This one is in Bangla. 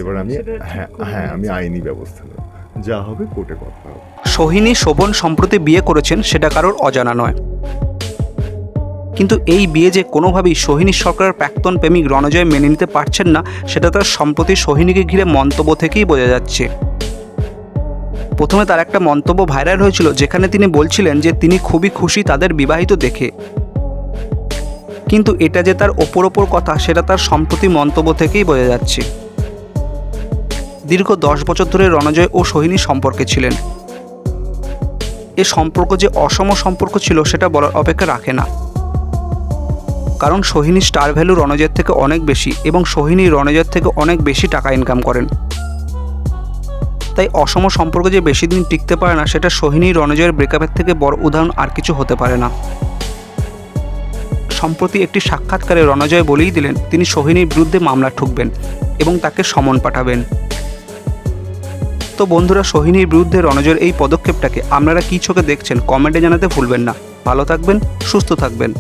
এবার আমি আমি আইনি ব্যবস্থা নেব, যা হবে কোর্টে কথা হবে। সোহিনী শোভন সম্প্রতি বিয়ে করেছেন সেটা কারোর অজানা নয়, কিন্তু এই বিয়ে যে কোনোভাবেই সোহিনী সরকারের প্রাক্তন প্রেমিক রণজয় মেনে নিতে পারছেন না, সেটা তার সম্প্রতি সোহিনীকে ঘিরে মন্তব্য থেকেই বোঝা যাচ্ছে। প্রথমে তার একটা মন্তব্য ভাইরাল হয়েছিল, যেখানে তিনি বলছিলেন যে তিনি খুবই খুশি তাদের বিবাহিত দেখে, কিন্তু এটা যে তার ওপর কথা সেটা তার সম্প্রতি মন্তব্য থেকেই বোঝা যাচ্ছে। দীর্ঘ 10 বছর ধরে রণজয় ও সোহিনী সম্পর্কে ছিলেন। এ সম্পর্ক যে অসম সম্পর্ক ছিল সেটা বলার অপেক্ষা রাখে না, কারণ সোহিনী স্টার ভ্যালু রণজয়ের থেকে অনেক বেশি এবং সোহিনী রণজয়ের থেকে অনেক বেশি টাকা ইনকাম করেন। তাই অসম সম্পর্ক যে বেশি দিন টিকতে পারে না, সেটা সোহিনী রণজয়ের ব্রেকআপের থেকে বড় উদাহরণ আর কিছু হতে পারে না। সম্প্রতি একটি সাক্ষাৎকারে রণজয় বলেই দিলেন তিনি সোহিনীর বিরুদ্ধে মামলা ঠুকবেন এবং তাকে সমন পাঠাবেন। তো বন্ধুরা, সোহিনীর বিরুদ্ধে রণজয়ের এই পদক্ষেপটাকে আপনারা কী চোখে দেখছেন কমেন্টে জানাতে ভুলবেন না। ভালো থাকবেন, সুস্থ থাকবেন।